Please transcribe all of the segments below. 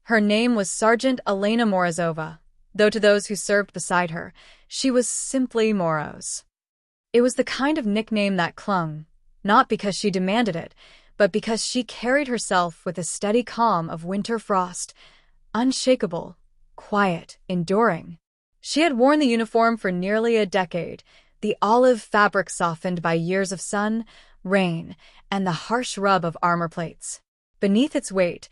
Her name was Sergeant Elena Morozova, though to those who served beside her, she was simply Moroz. It was the kind of nickname that clung, not because she demanded it, but because she carried herself with the steady calm of winter frost, unshakable, quiet, enduring. She had worn the uniform for nearly a decade, the olive fabric softened by years of sun, rain, and the harsh rub of armor plates. Beneath its weight,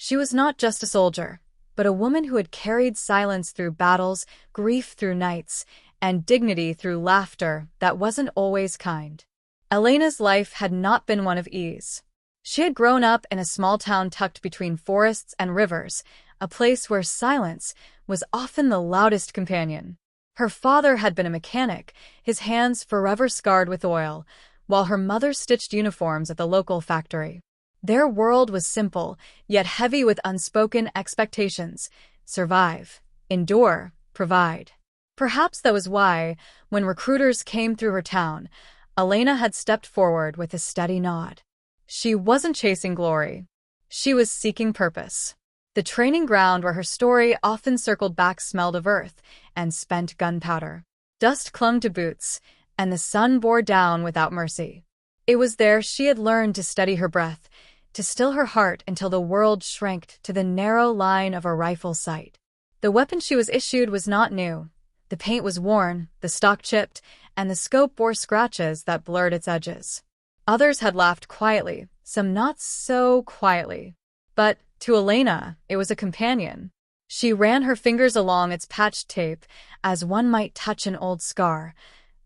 she was not just a soldier, but a woman who had carried silence through battles, grief through nights, and dignity through laughter that wasn't always kind. Elena's life had not been one of ease. She had grown up in a small town tucked between forests and rivers, a place where silence was often the loudest companion. Her father had been a mechanic, his hands forever scarred with oil, while her mother stitched uniforms at the local factory. Their world was simple, yet heavy with unspoken expectations: survive, endure, provide. Perhaps that was why, when recruiters came through her town, Elena had stepped forward with a steady nod. She wasn't chasing glory. She was seeking purpose. The training ground where her story often circled back smelled of earth and spent gunpowder. Dust clung to boots, and the sun bore down without mercy. It was there she had learned to steady her breath, to still her heart until the world shrank to the narrow line of a rifle sight. The weapon she was issued was not new. The paint was worn, the stock chipped, and the scope bore scratches that blurred its edges. Others had laughed quietly, some not so quietly. But to Elena, it was a companion. She ran her fingers along its patched tape as one might touch an old scar,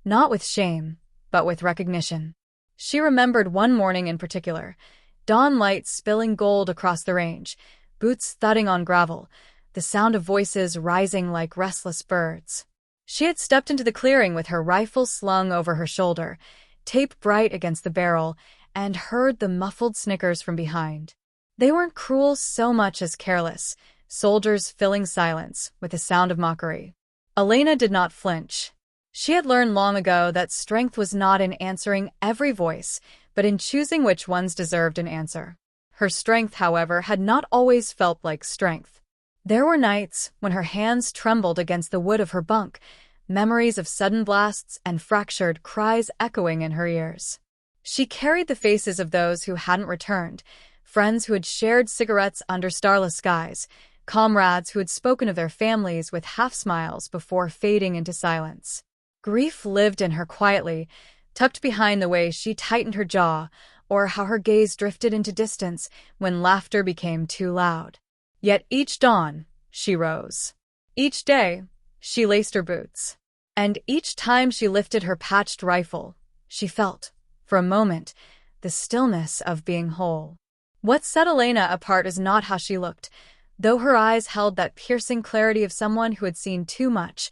not with shame, but with recognition. She remembered one morning in particular, dawn light spilling gold across the range, boots thudding on gravel, the sound of voices rising like restless birds. She had stepped into the clearing with her rifle slung over her shoulder, tape bright against the barrel, and heard the muffled snickers from behind. They weren't cruel so much as careless, soldiers filling silence with a sound of mockery. Elena did not flinch. She had learned long ago that strength was not in answering every voice, but in choosing which ones deserved an answer. Her strength, however, had not always felt like strength. There were nights when her hands trembled against the wood of her bunk, memories of sudden blasts and fractured cries echoing in her ears. She carried the faces of those who hadn't returned, friends who had shared cigarettes under starless skies, comrades who had spoken of their families with half-smiles before fading into silence. Grief lived in her quietly, tucked behind the way she tightened her jaw, or how her gaze drifted into distance when laughter became too loud. Yet each dawn, she rose. Each day, she laced her boots. And each time she lifted her patched rifle, she felt, for a moment, the stillness of being whole. What set Elena apart is not how she looked, though her eyes held that piercing clarity of someone who had seen too much,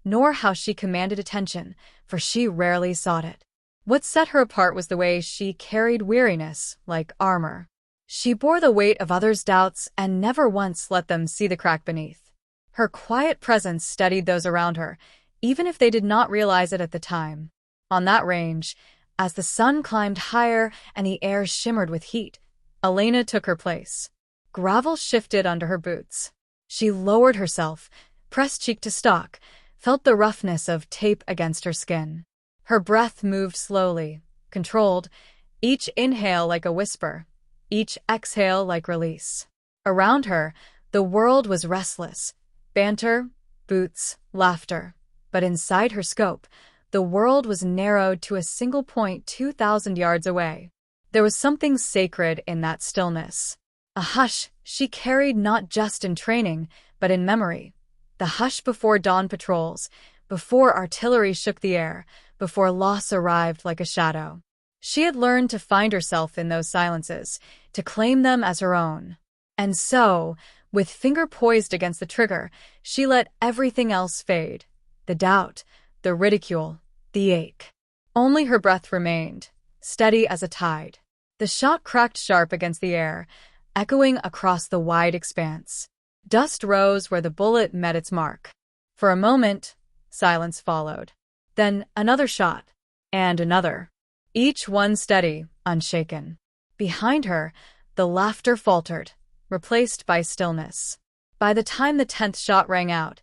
nor how she commanded attention, for she rarely sought it. What set her apart was the way she carried weariness like armor. She bore the weight of others' doubts and never once let them see the crack beneath. Her quiet presence steadied those around her, even if they did not realize it at the time. On that range, as the sun climbed higher and the air shimmered with heat, Elena took her place. Gravel shifted under her boots. She lowered herself, pressed cheek to stock, felt the roughness of tape against her skin. Her breath moved slowly, controlled, each inhale like a whisper, each exhale like release. Around her, the world was restless. Banter, boots, laughter. But inside her scope, the world was narrowed to a single point 2,000 yards away. There was something sacred in that stillness. A hush she carried not just in training, but in memory. The hush before dawn patrols, before artillery shook the air, before loss arrived like a shadow. She had learned to find herself in those silences, to claim them as her own. And so, with finger poised against the trigger, she let everything else fade. The doubt, the ridicule, the ache. Only her breath remained, steady as a tide. The shot cracked sharp against the air, echoing across the wide expanse. Dust rose where the bullet met its mark. For a moment, silence followed. Then another shot, and another. Each one steady, unshaken. Behind her, the laughter faltered, replaced by stillness. By the time the 10th shot rang out,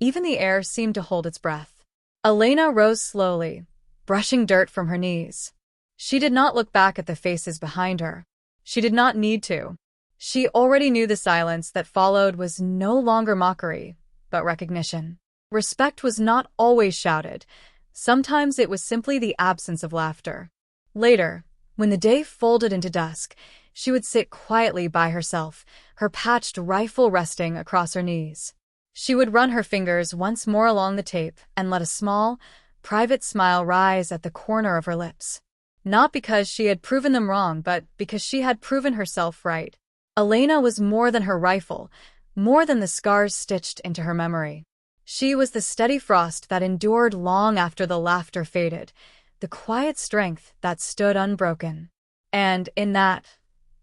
even the air seemed to hold its breath. Elena rose slowly, brushing dirt from her knees. She did not look back at the faces behind her. She did not need to. She already knew the silence that followed was no longer mockery, but recognition. Respect was not always shouted. Sometimes it was simply the absence of laughter. Later, when the day folded into dusk, she would sit quietly by herself, her patched rifle resting across her knees. She would run her fingers once more along the tape and let a small, private smile rise at the corner of her lips. Not because she had proven them wrong, but because she had proven herself right. Elena was more than her rifle, more than the scars stitched into her memory. She was the steady frost that endured long after the laughter faded, the quiet strength that stood unbroken. And in that,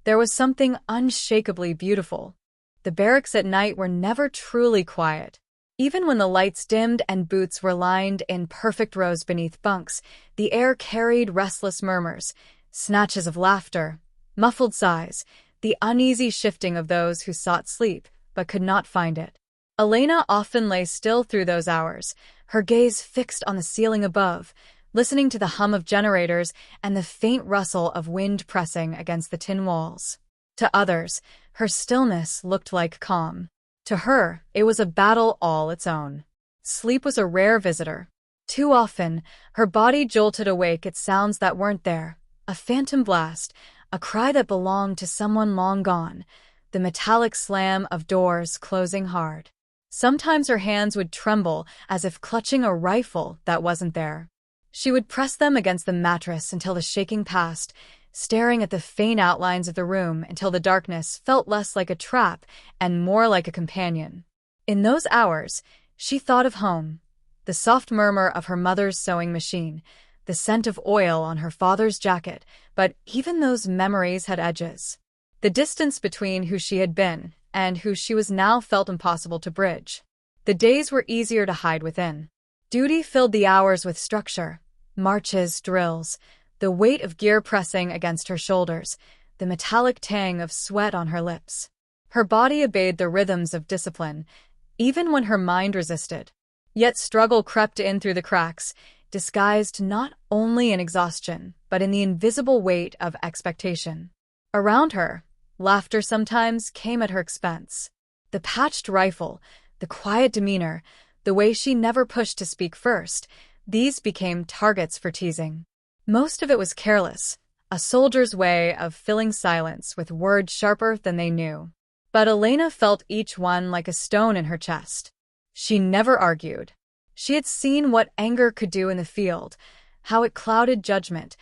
there was something unshakably beautiful. The barracks at night were never truly quiet. Even when the lights dimmed and boots were lined in perfect rows beneath bunks, the air carried restless murmurs, snatches of laughter, muffled sighs, the uneasy shifting of those who sought sleep but could not find it. Elena often lay still through those hours, her gaze fixed on the ceiling above, listening to the hum of generators and the faint rustle of wind pressing against the tin walls. To others, her stillness looked like calm. To her, it was a battle all its own. Sleep was a rare visitor. Too often, her body jolted awake at sounds that weren't there, a phantom blast, a cry that belonged to someone long gone, the metallic slam of doors closing hard. Sometimes her hands would tremble as if clutching a rifle that wasn't there. She would press them against the mattress until the shaking passed, staring at the faint outlines of the room until the darkness felt less like a trap and more like a companion. In those hours, she thought of home, the soft murmur of her mother's sewing machine, the scent of oil on her father's jacket, but even those memories had edges. The distance between who she had been and who she was now felt impossible to bridge. The days were easier to hide within. Duty filled the hours with structure, marches, drills, the weight of gear pressing against her shoulders, the metallic tang of sweat on her lips. Her body obeyed the rhythms of discipline, even when her mind resisted. Yet struggle crept in through the cracks, disguised not only in exhaustion, but in the invisible weight of expectation. Around her, laughter sometimes came at her expense. The patched rifle, the quiet demeanor, the way she never pushed to speak first, these became targets for teasing. Most of it was careless, a soldier's way of filling silence with words sharper than they knew. But Elena felt each one like a stone in her chest. She never argued. She had seen what anger could do in the field, how it clouded judgment,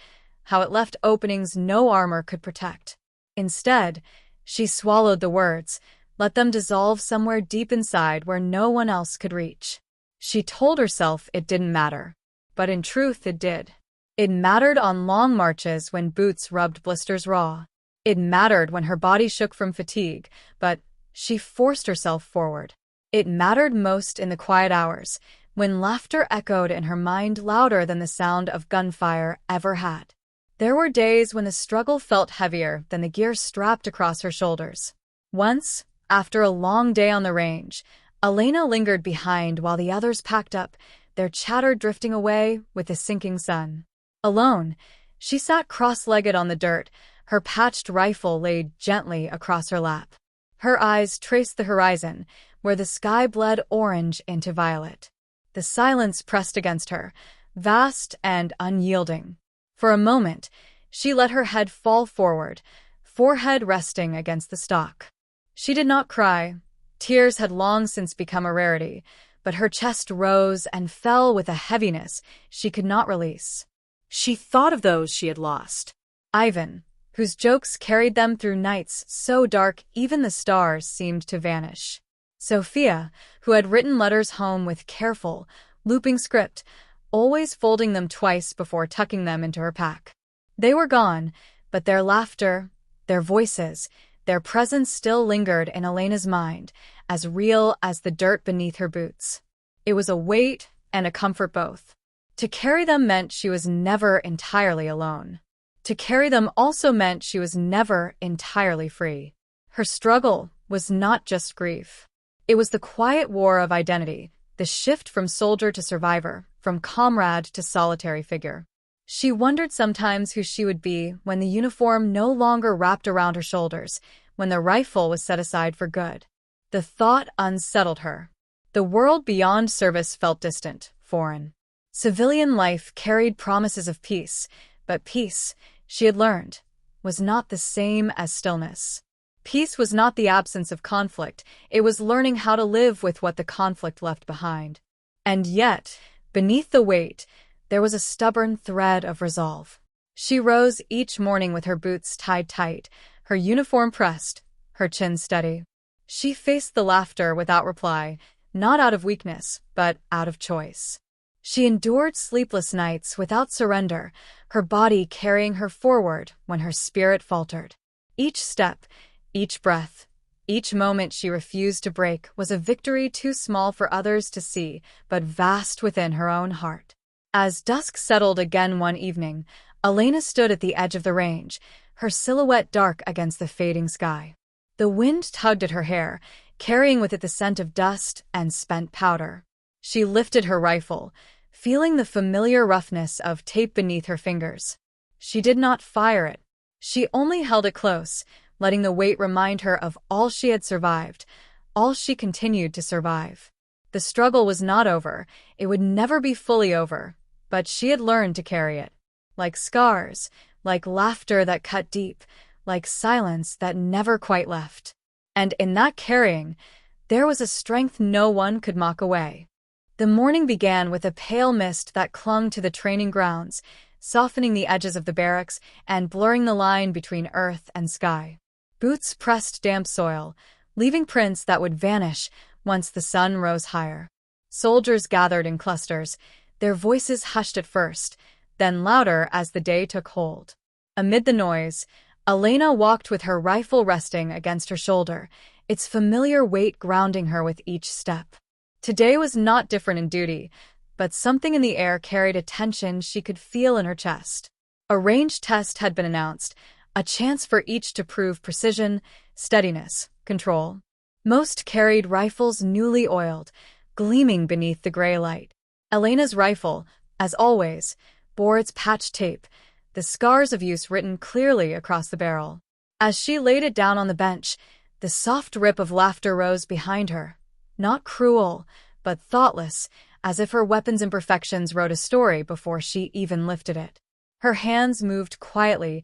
how it left openings no armor could protect. Instead, she swallowed the words, let them dissolve somewhere deep inside where no one else could reach. She told herself it didn't matter, but in truth it did. It mattered on long marches when boots rubbed blisters raw. It mattered when her body shook from fatigue, but she forced herself forward. It mattered most in the quiet hours, when laughter echoed in her mind louder than the sound of gunfire ever had. There were days when the struggle felt heavier than the gear strapped across her shoulders. Once, after a long day on the range, Elena lingered behind while the others packed up, their chatter drifting away with the sinking sun. Alone, she sat cross-legged on the dirt, her patched rifle laid gently across her lap. Her eyes traced the horizon, where the sky bled orange into violet. The silence pressed against her, vast and unyielding. For a moment, she let her head fall forward, forehead resting against the stock. She did not cry. Tears had long since become a rarity, but her chest rose and fell with a heaviness she could not release. She thought of those she had lost. Ivan, whose jokes carried them through nights so dark even the stars seemed to vanish. Sophia, who had written letters home with careful, looping script, always folding them twice before tucking them into her pack. They were gone, but their laughter, their voices, their presence still lingered in Elena's mind, as real as the dirt beneath her boots. It was a weight and a comfort both. To carry them meant she was never entirely alone. To carry them also meant she was never entirely free. Her struggle was not just grief. It was the quiet war of identity, the shift from soldier to survivor, from comrade to solitary figure. She wondered sometimes who she would be when the uniform no longer wrapped around her shoulders, when the rifle was set aside for good. The thought unsettled her. The world beyond service felt distant, foreign. Civilian life carried promises of peace, but peace, she had learned, was not the same as stillness. Peace was not the absence of conflict, it was learning how to live with what the conflict left behind. And yet, beneath the weight, there was a stubborn thread of resolve. She rose each morning with her boots tied tight, her uniform pressed, her chin steady. She faced the laughter without reply, not out of weakness, but out of choice. She endured sleepless nights without surrender, her body carrying her forward when her spirit faltered. Each step, each breath, each moment she refused to break was a victory too small for others to see, but vast within her own heart. As dusk settled again one evening, Elena stood at the edge of the range, her silhouette dark against the fading sky. The wind tugged at her hair, carrying with it the scent of dust and spent powder. She lifted her rifle, feeling the familiar roughness of tape beneath her fingers. She did not fire it. She only held it close, letting the weight remind her of all she had survived, all she continued to survive. The struggle was not over, it would never be fully over, but she had learned to carry it. Like scars, like laughter that cut deep, like silence that never quite left. And in that carrying, there was a strength no one could mock away. The morning began with a pale mist that clung to the training grounds, softening the edges of the barracks and blurring the line between earth and sky. Boots pressed damp soil, leaving prints that would vanish once the sun rose higher. Soldiers gathered in clusters, their voices hushed at first, then louder as the day took hold. Amid the noise, Elena walked with her rifle resting against her shoulder, its familiar weight grounding her with each step. Today was not different in duty, but something in the air carried a tension she could feel in her chest. A range test had been announced, a chance for each to prove precision, steadiness, control. Most carried rifles newly oiled, gleaming beneath the gray light. Elena's rifle, as always, bore its patched tape, the scars of use written clearly across the barrel. As she laid it down on the bench, the soft rip of laughter rose behind her. Not cruel, but thoughtless, as if her weapon's imperfections wrote a story before she even lifted it. Her hands moved quietly,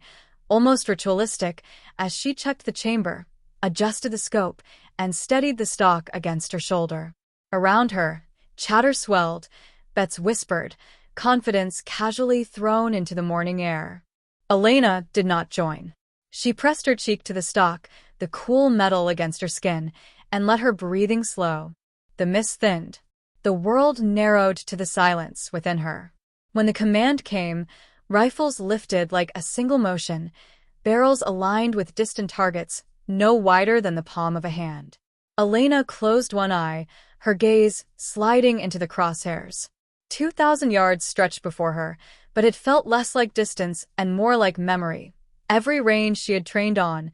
almost ritualistic, as she checked the chamber, adjusted the scope, and steadied the stock against her shoulder. Around her, chatter swelled, bets whispered, confidence casually thrown into the morning air. Elena did not join. She pressed her cheek to the stock, the cool metal against her skin, and let her breathing slow. The mist thinned. The world narrowed to the silence within her. When the command came, rifles lifted like a single motion, barrels aligned with distant targets, no wider than the palm of a hand. Elena closed one eye, her gaze sliding into the crosshairs. 2,000 yards stretched before her, but it felt less like distance and more like memory. Every range she had trained on,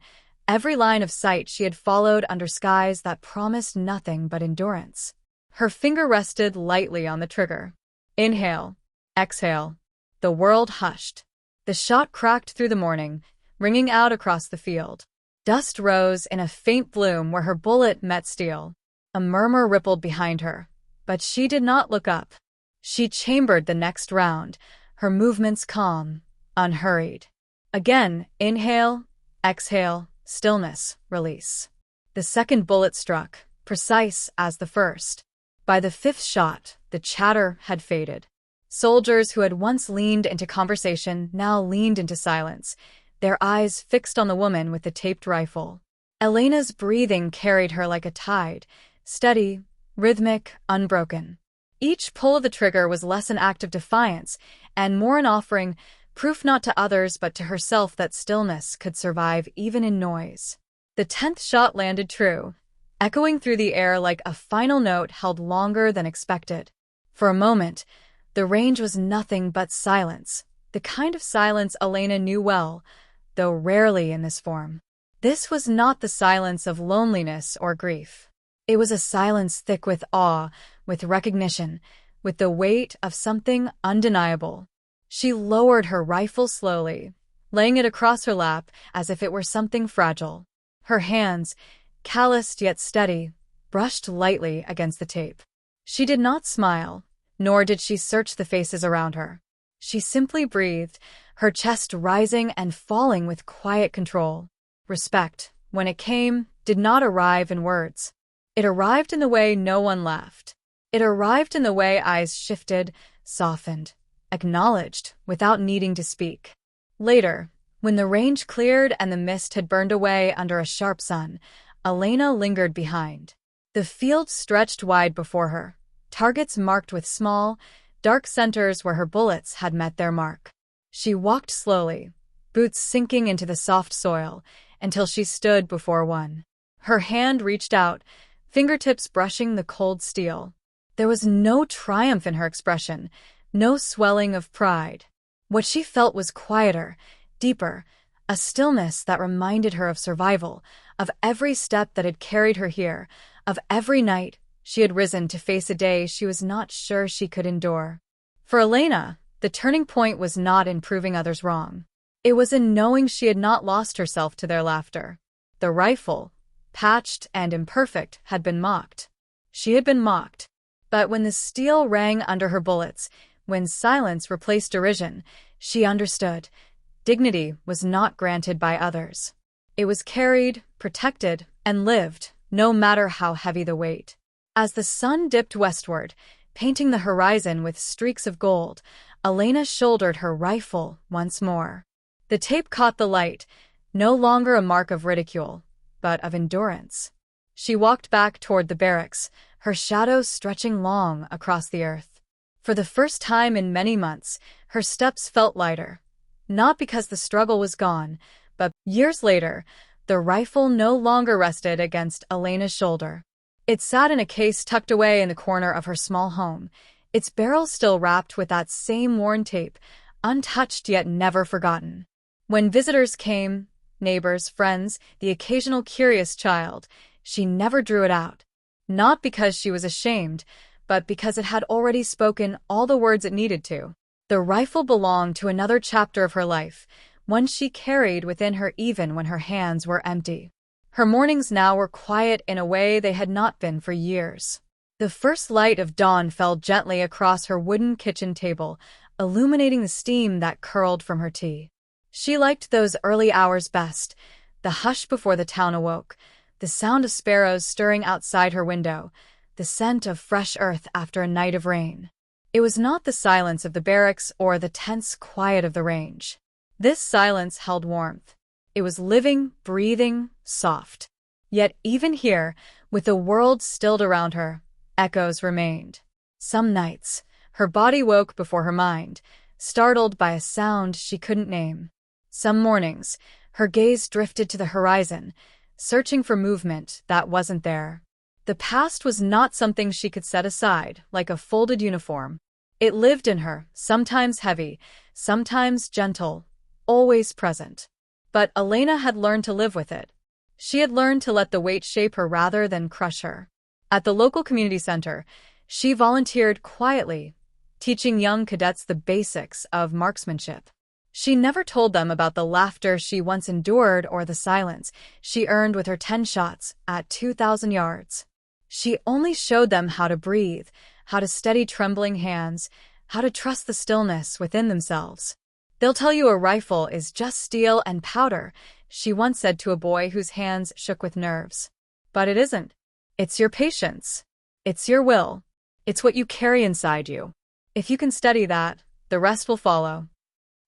every line of sight she had followed under skies that promised nothing but endurance. Her finger rested lightly on the trigger. Inhale, exhale. The world hushed. The shot cracked through the morning, ringing out across the field. Dust rose in a faint bloom where her bullet met steel. A murmur rippled behind her, but she did not look up. She chambered the next round, her movements calm, unhurried. Again, inhale, exhale, stillness, release. The second bullet struck, precise as the first. By the fifth shot, the chatter had faded. Soldiers who had once leaned into conversation now leaned into silence, their eyes fixed on the woman with the taped rifle. Elena's breathing carried her like a tide, steady, rhythmic, unbroken. Each pull of the trigger was less an act of defiance and more an offering, proof not to others but to herself that stillness could survive even in noise. The 10th shot landed true, echoing through the air like a final note held longer than expected. For a moment, the range was nothing but silence, the kind of silence Elena knew well, though rarely in this form. This was not the silence of loneliness or grief. It was a silence thick with awe, with recognition, with the weight of something undeniable. She lowered her rifle slowly, laying it across her lap as if it were something fragile. Her hands, calloused yet steady, brushed lightly against the tape. She did not smile, nor did she search the faces around her. She simply breathed, her chest rising and falling with quiet control. Respect, when it came, did not arrive in words. It arrived in the way no one laughed. It arrived in the way eyes shifted, softened, acknowledged without needing to speak. Later, when the range cleared and the mist had burned away under a sharp sun, Elena lingered behind. The field stretched wide before her, targets marked with small, dark centers where her bullets had met their mark. She walked slowly, boots sinking into the soft soil, until she stood before one. Her hand reached out, fingertips brushing the cold steel. There was no triumph in her expression, no swelling of pride. What she felt was quieter, deeper, a stillness that reminded her of survival, of every step that had carried her here, of every night she had risen to face a day she was not sure she could endure. For Elena, the turning point was not in proving others wrong. It was in knowing she had not lost herself to their laughter. The rifle, patched and imperfect, had been mocked. She had been mocked. But when the steel rang under her bullets, when silence replaced derision, she understood. Dignity was not granted by others. It was carried, protected, and lived, no matter how heavy the weight. As the sun dipped westward, painting the horizon with streaks of gold, Elena shouldered her rifle once more. The tape caught the light, no longer a mark of ridicule, but of endurance. She walked back toward the barracks, her shadow stretching long across the earth. For the first time in many months, her steps felt lighter. Not because the struggle was gone, but years later, the rifle no longer rested against Elena's shoulder. It sat in a case tucked away in the corner of her small home, its barrel still wrapped with that same worn tape, untouched yet never forgotten. When visitors came, neighbors, friends, the occasional curious child, she never drew it out. Not because she was ashamed, but because it had already spoken all the words it needed to. The rifle belonged to another chapter of her life, one she carried within her even when her hands were empty. Her mornings now were quiet in a way they had not been for years. The first light of dawn fell gently across her wooden kitchen table, illuminating the steam that curled from her tea. She liked those early hours best, the hush before the town awoke, the sound of sparrows stirring outside her window, the scent of fresh earth after a night of rain. It was not the silence of the barracks or the tense quiet of the range. This silence held warmth. It was living, breathing, soft. Yet even here, with the world stilled around her, echoes remained. Some nights, her body woke before her mind, startled by a sound she couldn't name. Some mornings, her gaze drifted to the horizon, searching for movement that wasn't there. The past was not something she could set aside, like a folded uniform. It lived in her, sometimes heavy, sometimes gentle, always present. But Elena had learned to live with it. She had learned to let the weight shape her rather than crush her. At the local community center, she volunteered quietly, teaching young cadets the basics of marksmanship. She never told them about the laughter she once endured or the silence she earned with her 10 shots at 2,000 yards. She only showed them how to breathe, how to steady trembling hands, how to trust the stillness within themselves. "They'll tell you a rifle is just steel and powder," she once said to a boy whose hands shook with nerves. "But it isn't. It's your patience. It's your will. It's what you carry inside you. If you can steady that, the rest will follow."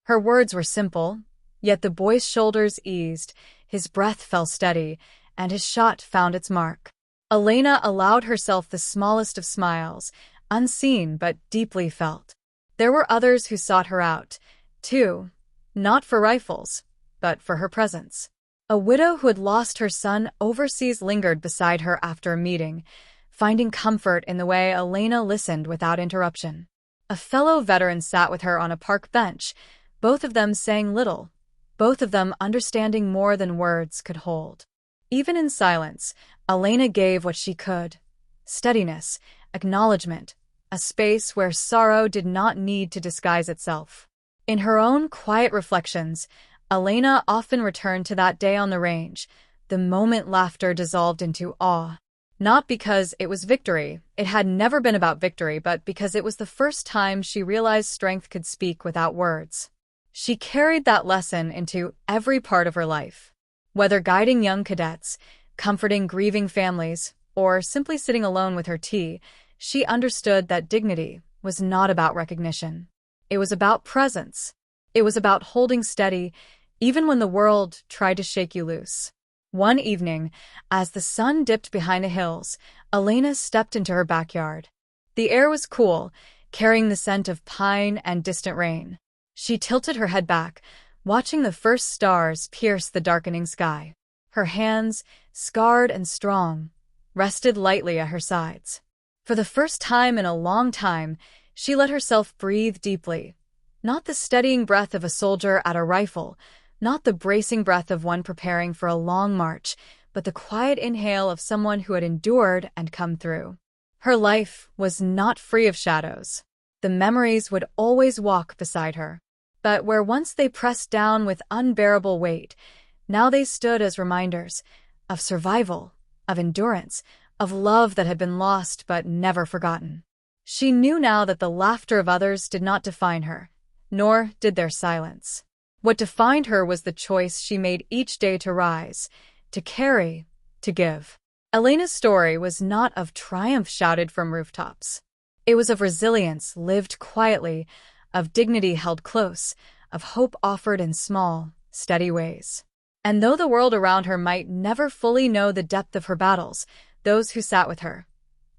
Her words were simple, yet the boy's shoulders eased, his breath fell steady, and his shot found its mark. Elena allowed herself the smallest of smiles, unseen but deeply felt. There were others who sought her out, too, not for rifles, but for her presence. A widow who had lost her son overseas lingered beside her after a meeting, finding comfort in the way Elena listened without interruption. A fellow veteran sat with her on a park bench, both of them saying little, both of them understanding more than words could hold. Even in silence, Elena gave what she could. Steadiness, acknowledgement, a space where sorrow did not need to disguise itself. In her own quiet reflections, Elena often returned to that day on the range, the moment laughter dissolved into awe. Not because it was victory, it had never been about victory, but because it was the first time she realized strength could speak without words. She carried that lesson into every part of her life. Whether guiding young cadets, comforting grieving families, or simply sitting alone with her tea, she understood that dignity was not about recognition. It was about presence. It was about holding steady, even when the world tried to shake you loose. One evening, as the sun dipped behind the hills, Elena stepped into her backyard. The air was cool, carrying the scent of pine and distant rain. She tilted her head back, watching the first stars pierce the darkening sky. Her hands, scarred and strong, rested lightly at her sides. For the first time in a long time, she let herself breathe deeply. Not the steadying breath of a soldier at a rifle, not the bracing breath of one preparing for a long march, but the quiet inhale of someone who had endured and come through. Her life was not free of shadows. The memories would always walk beside her. But where once they pressed down with unbearable weight, now they stood as reminders of survival, of endurance, of love that had been lost but never forgotten. She knew now that the laughter of others did not define her, nor did their silence. What defined her was the choice she made each day to rise, to carry, to give. Elena's story was not of triumph shouted from rooftops. It was of resilience lived quietly, of dignity held close, of hope offered in small, steady ways. And though the world around her might never fully know the depth of her battles, those who sat with her,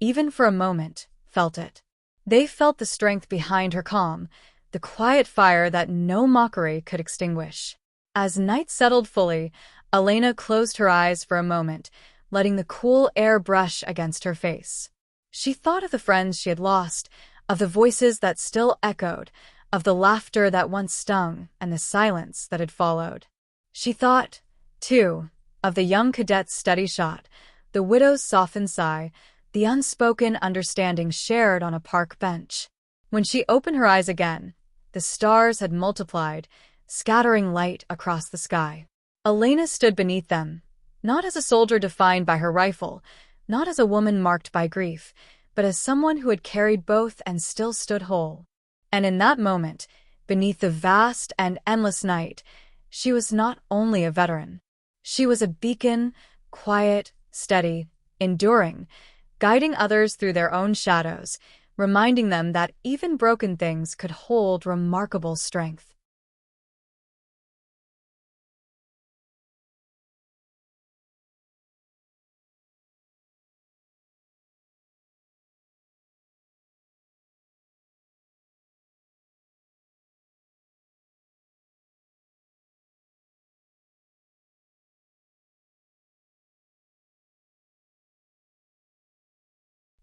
even for a moment, felt it. They felt the strength behind her calm, the quiet fire that no mockery could extinguish. As night settled fully, Elena closed her eyes for a moment, letting the cool air brush against her face. She thought of the friends she had lost, of the voices that still echoed, of the laughter that once stung, and the silence that had followed. She thought, too, of the young cadet's steady shot, the widow's softened sigh, the unspoken understanding shared on a park bench. When she opened her eyes again, the stars had multiplied, scattering light across the sky. Elena stood beneath them, not as a soldier defined by her rifle, not as a woman marked by grief, but as someone who had carried both and still stood whole. And in that moment, beneath the vast and endless night, she was not only a veteran. She was a beacon, quiet, steady, enduring, guiding others through their own shadows, reminding them that even broken things could hold remarkable strength.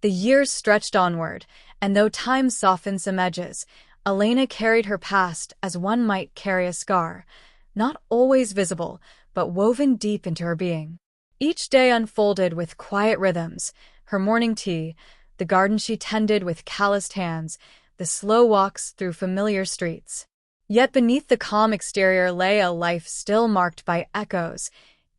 The years stretched onward, and though time softened some edges, Elena carried her past as one might carry a scar, not always visible, but woven deep into her being. Each day unfolded with quiet rhythms, her morning tea, the garden she tended with calloused hands, the slow walks through familiar streets. Yet beneath the calm exterior lay a life still marked by echoes,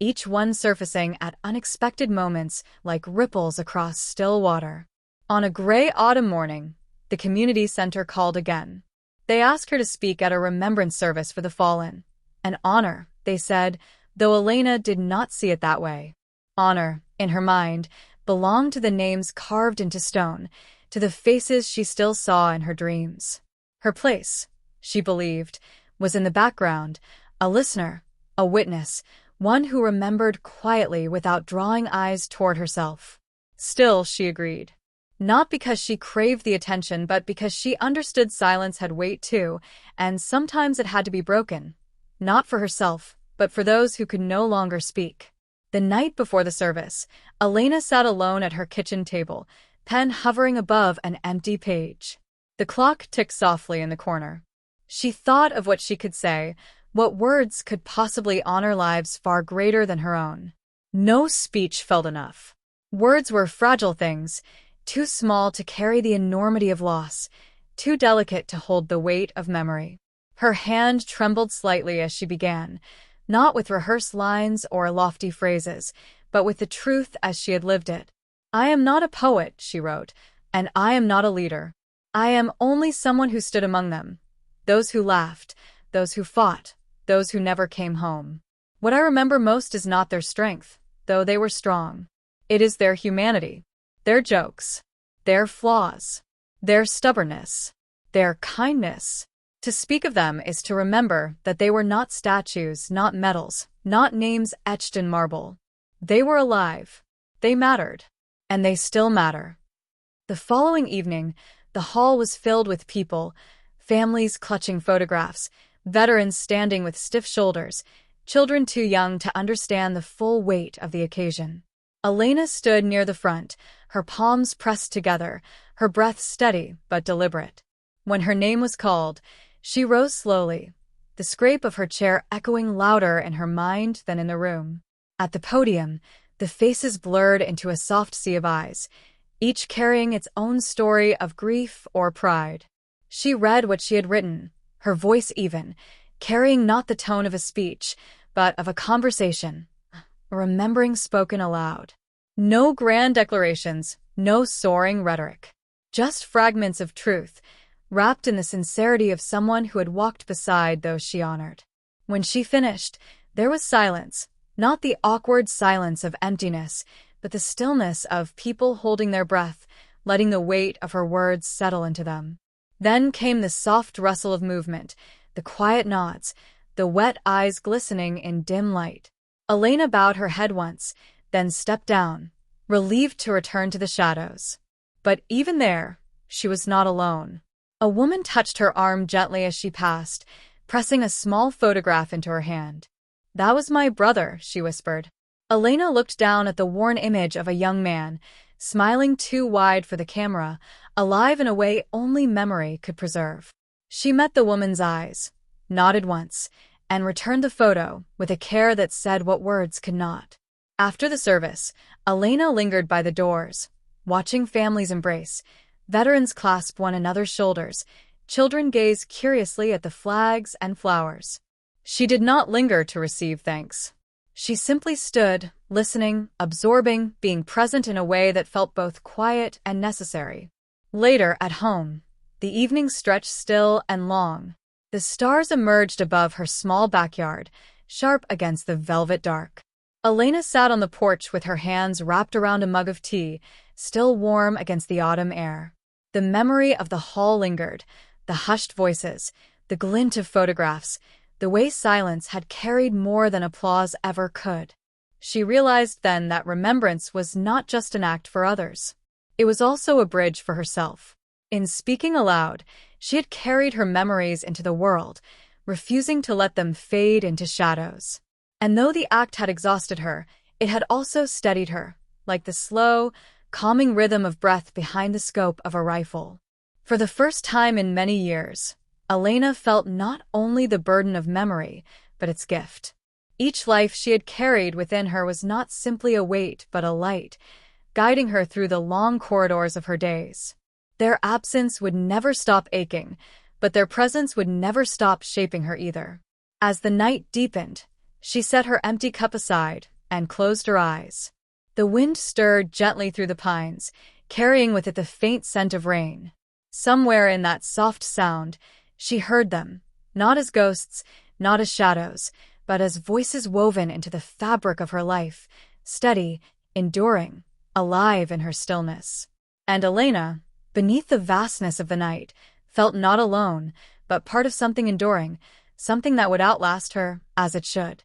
each one surfacing at unexpected moments like ripples across still water. On a gray autumn morning, the community center called again. They asked her to speak at a remembrance service for the fallen. An honor, they said, though Elena did not see it that way. Honor, in her mind, belonged to the names carved into stone, to the faces she still saw in her dreams. Her place, she believed, was in the background, a listener, a witness, one who remembered quietly without drawing eyes toward herself. Still, she agreed. Not because she craved the attention, but because she understood silence had weight too, and sometimes it had to be broken. Not for herself, but for those who could no longer speak. The night before the service, Elena sat alone at her kitchen table, pen hovering above an empty page. The clock ticked softly in the corner. She thought of what she could say, What words could possibly honor lives far greater than her own? No speech felt enough. Words were fragile things, too small to carry the enormity of loss, too delicate to hold the weight of memory. Her hand trembled slightly as she began, not with rehearsed lines or lofty phrases, but with the truth as she had lived it. "I am not a poet," she wrote, "and I am not a leader. I am only someone who stood among them, those who laughed, those who fought, those who never came home. What I remember most is not their strength, though they were strong. It is their humanity, their jokes, their flaws, their stubbornness, their kindness. To speak of them is to remember that they were not statues, not medals, not names etched in marble. They were alive. They mattered. And they still matter." The following evening, the hall was filled with people, families clutching photographs, veterans standing with stiff shoulders, children too young to understand the full weight of the occasion. Elena stood near the front, her palms pressed together, her breath steady but deliberate. When her name was called, she rose slowly, the scrape of her chair echoing louder in her mind than in the room. At the podium, the faces blurred into a soft sea of eyes, each carrying its own story of grief or pride. She read what she had written, her voice even, carrying not the tone of a speech, but of a conversation, a remembering spoken aloud. No grand declarations, no soaring rhetoric. Just fragments of truth, wrapped in the sincerity of someone who had walked beside those she honored. When she finished, there was silence, not the awkward silence of emptiness, but the stillness of people holding their breath, letting the weight of her words settle into them. Then came the soft rustle of movement, the quiet nods, the wet eyes glistening in dim light. Elena bowed her head once, then stepped down, relieved to return to the shadows. But even there, she was not alone. A woman touched her arm gently as she passed, pressing a small photograph into her hand. "That was my brother," she whispered. Elena looked down at the worn image of a young man, smiling too wide for the camera, alive in a way only memory could preserve. She met the woman's eyes, nodded once, and returned the photo with a care that said what words could not. After the service, Elena lingered by the doors, watching families embrace, veterans clasp one another's shoulders, children gaze curiously at the flags and flowers. She did not linger to receive thanks. She simply stood, listening, absorbing, being present in a way that felt both quiet and necessary. Later, at home, the evening stretched still and long. The stars emerged above her small backyard, sharp against the velvet dark. Elena sat on the porch with her hands wrapped around a mug of tea, still warm against the autumn air. The memory of the hall lingered, the hushed voices, the glint of photographs, the way silence had carried more than applause ever could. She realized then that remembrance was not just an act for others. It was also a bridge for herself. In speaking aloud, she had carried her memories into the world, refusing to let them fade into shadows. And though the act had exhausted her, it had also steadied her, like the slow, calming rhythm of breath behind the scope of a rifle. For the first time in many years, Elena felt not only the burden of memory, but its gift. Each life she had carried within her was not simply a weight but a light, guiding her through the long corridors of her days. Their absence would never stop aching, but their presence would never stop shaping her either. As the night deepened, she set her empty cup aside and closed her eyes. The wind stirred gently through the pines, carrying with it the faint scent of rain. Somewhere in that soft sound, she heard them, not as ghosts, not as shadows, but as voices woven into the fabric of her life, steady, enduring, alive in her stillness. And Elena, beneath the vastness of the night, felt not alone, but part of something enduring, something that would outlast her, as it should.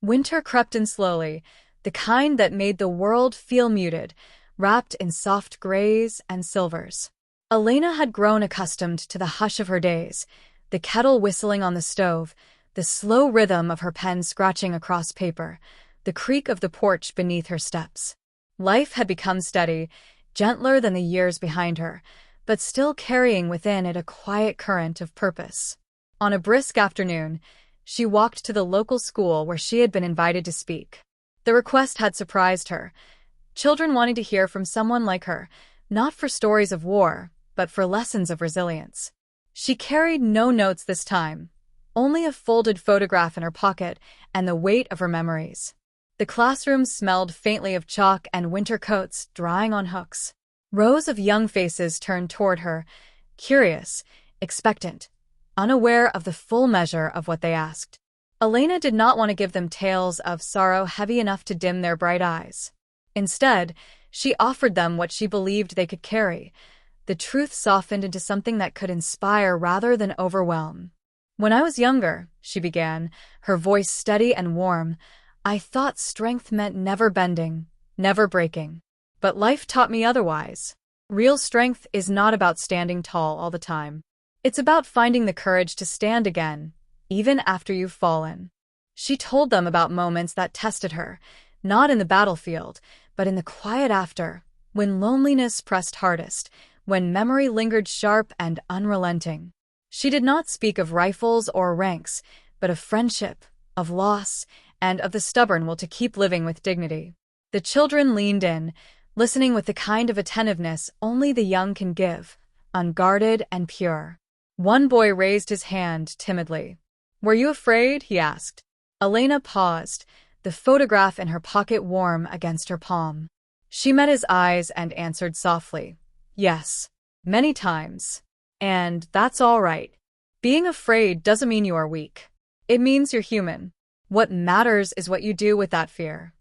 Winter crept in slowly, the kind that made the world feel muted, wrapped in soft grays and silvers. Elena had grown accustomed to the hush of her days, the kettle whistling on the stove, the slow rhythm of her pen scratching across paper, the creak of the porch beneath her steps. Life had become steady, gentler than the years behind her, but still carrying within it a quiet current of purpose. On a brisk afternoon, She walked to the local school where she had been invited to speak. The request had surprised her. Children wanting to hear from someone like her, not for stories of war, but for lessons of resilience. She carried no notes this time, only a folded photograph in her pocket and the weight of her memories. The classroom smelled faintly of chalk and winter coats drying on hooks. Rows of young faces turned toward her, curious, expectant, unaware of the full measure of what they asked. Elena did not want to give them tales of sorrow heavy enough to dim their bright eyes. Instead, she offered them what she believed they could carry, the truth softened into something that could inspire rather than overwhelm. "When I was younger," she began, her voice steady and warm, "I thought strength meant never bending, never breaking. But life taught me otherwise. Real strength is not about standing tall all the time. It's about finding the courage to stand again, even after you've fallen." She told them about moments that tested her, not in the battlefield, but in the quiet after, when loneliness pressed hardest, when memory lingered sharp and unrelenting. She did not speak of rifles or ranks, but of friendship, of loss, and of the stubborn will to keep living with dignity. The children leaned in, listening with the kind of attentiveness only the young can give, unguarded and pure. One boy raised his hand timidly. "Were you afraid?" he asked. Elena paused, the photograph in her pocket warm against her palm. She met his eyes and answered softly, "Yes, many times. And that's all right. Being afraid doesn't mean you are weak. It means you're human. What matters is what you do with that fear."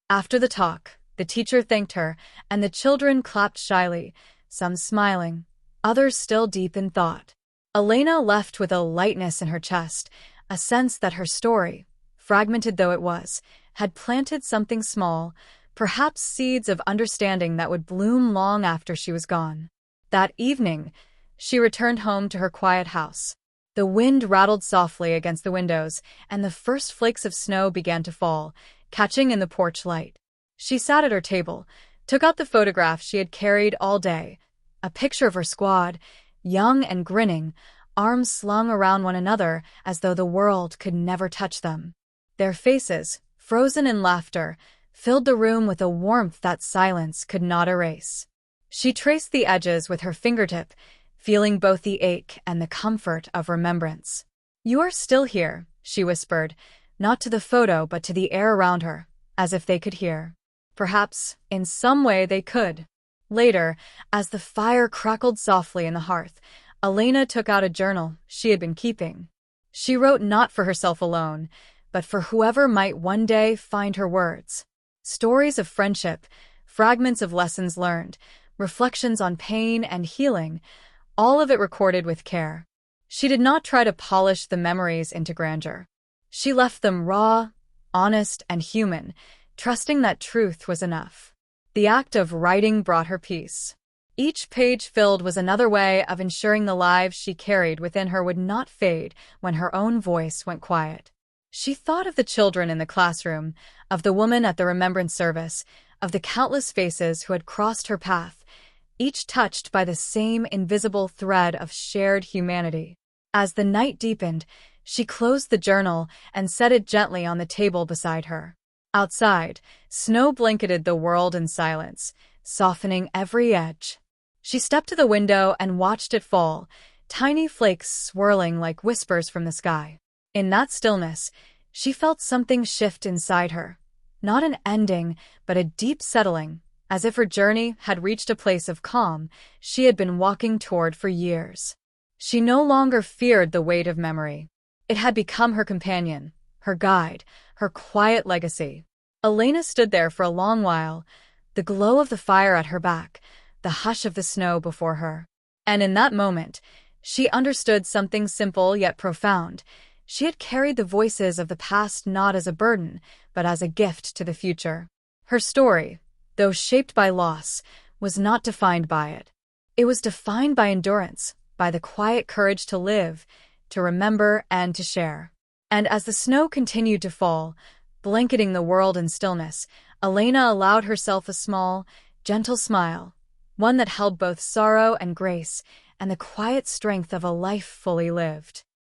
After the talk, the teacher thanked her, and the children clapped shyly, some smiling, others still deep in thought. Elena left with a lightness in her chest, a sense that her story, fragmented though it was, had planted something small, perhaps seeds of understanding that would bloom long after she was gone. That evening, she returned home to her quiet house. The wind rattled softly against the windows, and the first flakes of snow began to fall, catching in the porch light. She sat at her table, took out the photograph she had carried all day, a picture of her squad, young and grinning, arms slung around one another as though the world could never touch them. Their faces, frozen in laughter, filled the room with a warmth that silence could not erase. She traced the edges with her fingertip, feeling both the ache and the comfort of remembrance. "You are still here," she whispered, not to the photo but to the air around her, as if they could hear. Perhaps, in some way they could. Later, as the fire crackled softly in the hearth, Elena took out a journal she had been keeping. She wrote not for herself alone, but for whoever might one day find her words. Stories of friendship, fragments of lessons learned, reflections on pain and healing, all of it recorded with care. She did not try to polish the memories into grandeur. She left them raw, honest, and human, trusting that truth was enough. The act of writing brought her peace. Each page filled was another way of ensuring the lives she carried within her would not fade when her own voice went quiet. She thought of the children in the classroom, of the woman at the remembrance service, of the countless faces who had crossed her path, each touched by the same invisible thread of shared humanity. As the night deepened, she closed the journal and set it gently on the table beside her. Outside, snow blanketed the world in silence, softening every edge. She stepped to the window and watched it fall, tiny flakes swirling like whispers from the sky. In that stillness, she felt something shift inside her. Not an ending, but a deep settling, as if her journey had reached a place of calm she had been walking toward for years. She no longer feared the weight of memory. It had become her companion, her guide, her quiet legacy. Elena stood there for a long while, the glow of the fire at her back, the hush of the snow before her. And in that moment, she understood something simple yet profound. She had carried the voices of the past not as a burden, but as a gift to the future. Her story, though shaped by loss, was not defined by it. It was defined by endurance, by the quiet courage to live, to remember, and to share. And as the snow continued to fall, blanketing the world in stillness, Elena allowed herself a small, gentle smile, one that held both sorrow and grace, and the quiet strength of a life fully lived.